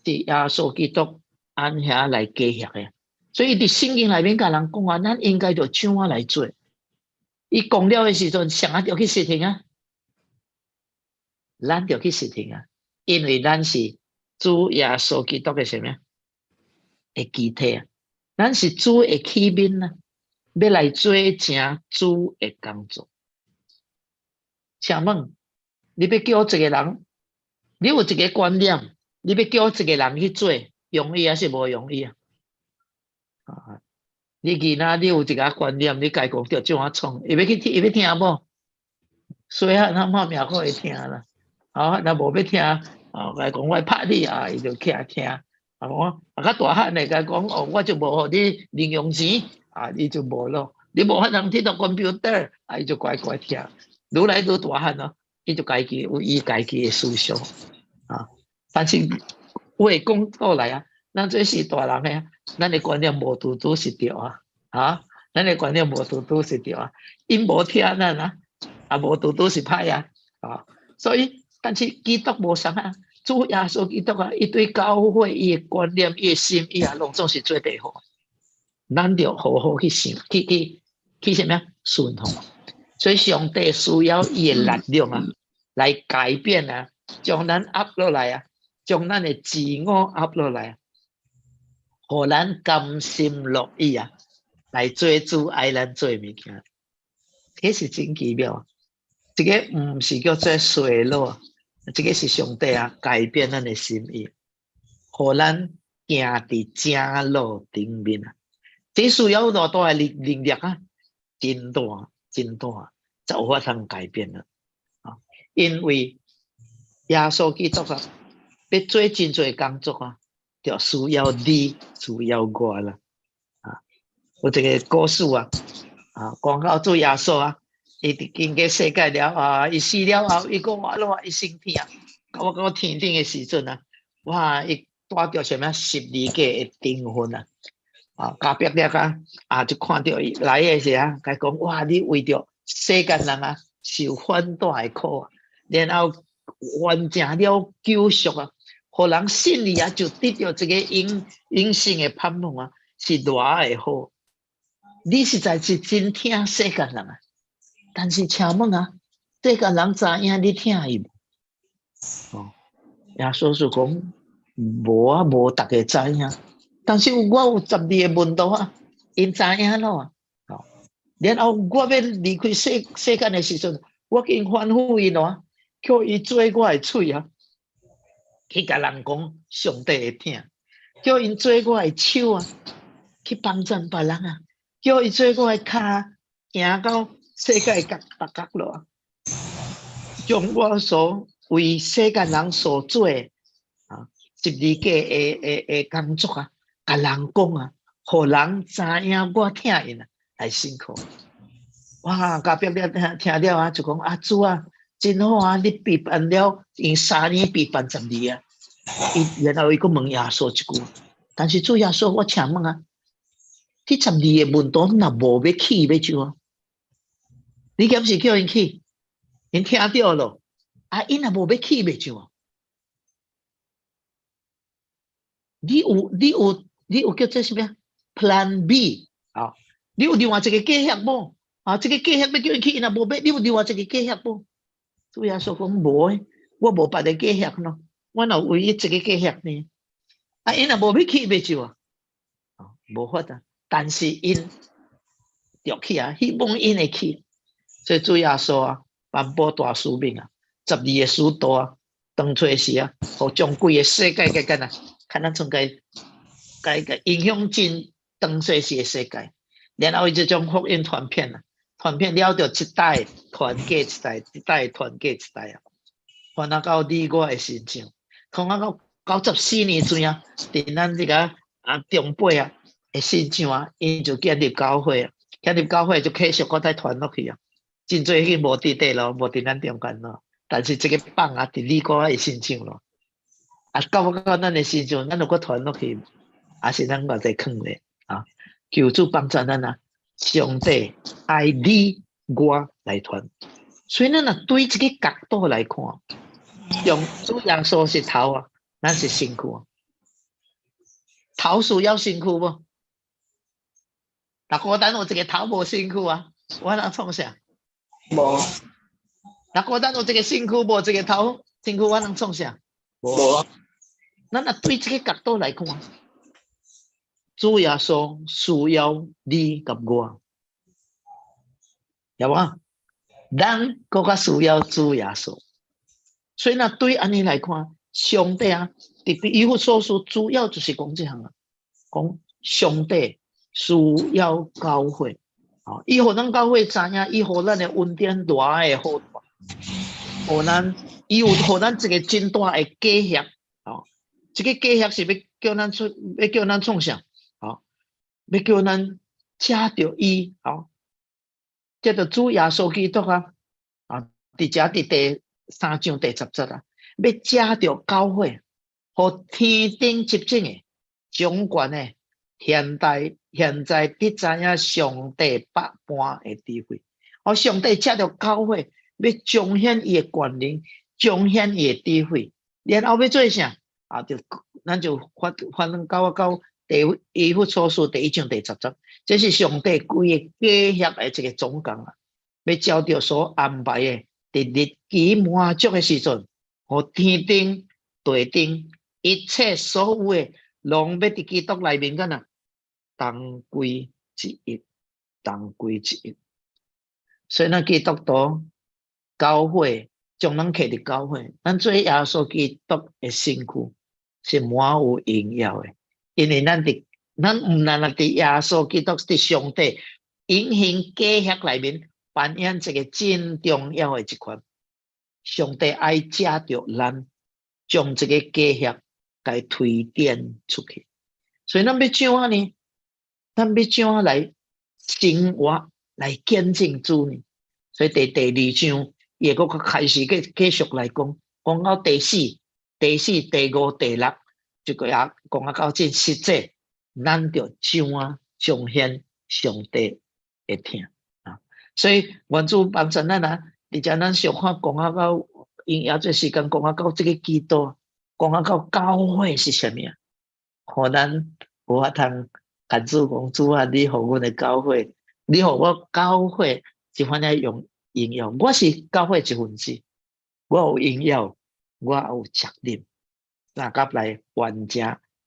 是耶稣基督按下来计划的。所以伫圣经内面甲人讲啊，咱应该就怎样来做。伊讲了的时阵，上下就去实行啊。咱就去实行啊，因为咱是主耶稣基督嘅什么？嘅肢体啊，咱是主嘅器皿啊，要来做成主嘅工作。请问，你要叫一个人，你有一个观念，你要叫一个人去做，容易还是无容易啊？你囡仔你有一个观念，你家讲着怎样创，伊要听无？细汉他妈命可会听啦，若无要听，来讲我拍你啊，伊就起来听。我较大汉的甲讲我就无互你零用钱伊就无咯。你无法通听到 computer 伊就乖乖听。愈来愈大汉咯，伊就家己有伊家己的思想但是话讲过来啊，咱做是大人的，咱的观念无拄拄是对咱的观念无拄拄是对因无听咱无拄拄是歹所以但是基督无啥主耶稣基督伊对教会伊的观念伊的心意拢总是做得好，咱就好好去想去什么顺从。所以上帝需要伊的力量来改变将咱压落来将咱的自我压落来互咱甘心乐意来做主爱咱做物件，这是真奇妙。这个不是叫做衰落，这个是上帝改变咱的心意，互咱行伫正路顶面这需要多大的力真大真大，才有法通改变了因为耶稣基督要做真多工作就需要你，需要我啦有一个故事讲到主耶稣伊经过世界了伊死了后，伊讲我伊升天到天顶的时阵哇，伊带着什么12个的丁分嘉宾就看到伊来的时甲讲哇，你为着世间人受很大的苦然后完成了救赎互人信你就得到这个永生的盼望是偌的好。你实在是真听世间人但是请问世间人知影你听伊无？耶稣是讲无无大家知影，但是我有12个门徒因知影咯然后我要离开世间的时阵，我经吩咐伊叫伊做我的嘴去甲人讲上帝会听，叫因做我的手去帮助别人叫伊做我的脚行到世界各角落将我所为世间人所做12个的工作甲人讲互人知影我听因来辛苦。哇！嘉宾听了就讲主真好你陪伴了用3年陪伴12然后伊个问耶稣一句，但是主耶稣我请问迄12个门徒若无要去要怎你敢是叫因去？因听到咯因若无要去要怎你有叫做什么 Plan B 你有另外一个计划无这个计划要叫因去，因若无要，你有另外一个计划无？主耶稣讲无我无别的计划咯，我若唯一一个计划呢因若无要去要怎无法但是因要去希望因会去，所以主耶稣颁布大使命12个使徒当初时互将规个世界个看咱从个影响真当初时的世界，然后伊就将福音传遍了就一代传给一代，一代传给一代传到你我的身上，传到94年前伫咱这个中辈的身上因就建立教会就继续再传落去真多已经无伫底咯，无伫咱中间咯，但是这个棒伫你我的身上咯到咱的身上咱如果传落去是咱我在坑咧求主帮助咱上帝爱你我来传，所以咱对这个角度来看用主耶稣是头咱是身躯头需要身躯无？如果咱有一个头无身躯我能创啥？无。如果咱有一个身躯无一个头辛苦我能创啥？无。咱若对这个角度来看，主耶稣需要你甲我，有无？咱更加需要主耶稣。所以若对安尼来看，上帝啊，特别以弗所书主要就是讲这项啊，讲上帝需要教会。伊互咱教会知影，伊互咱的恩典大诶好大，互咱伊有互咱一个真大诶计划。这个计划是要叫咱创啥？要叫咱借着伊，借着主耶稣基督伫第3章第10节啊，要借着教会，互天顶执政诶、掌权诶，现在必知影上帝百般诶智慧。上帝借着教会，要彰显伊诶权能，彰显伊诶智慧，然后要做啥？咱就反正到以弗所书第1章第10节，这是上帝规个计划的一个总纲啊！要照着所安排的，伫日期满足的时阵，互天顶、地顶一切所有的，拢要伫基督内面干呐，同归一一，同归一一。所以咱基督徒教会，将咱摕伫教会，咱做耶稣基督的身躯，是满有荣耀的。因为咱唔单伫耶稣基督伫上帝隐形计划内面扮演一个真重要的一环。上帝爱借着咱，将这个计划该推展出去。所以咱要怎样呢？咱要怎样来生活，来见证主呢？所以第2章也个开始继续来讲，讲到第4、第5、第6，就个也讲到真实际。咱就怎样彰显上帝的听啊！所以原主帮助咱啊，而且咱小看讲到因也做时间讲到这个基督，讲到教会是啥物啊？互咱有法通感主讲主啊，你互阮的教会，你互我教会一番来用应用。我是教会一份子，我有应用，我有责任，那甲来完成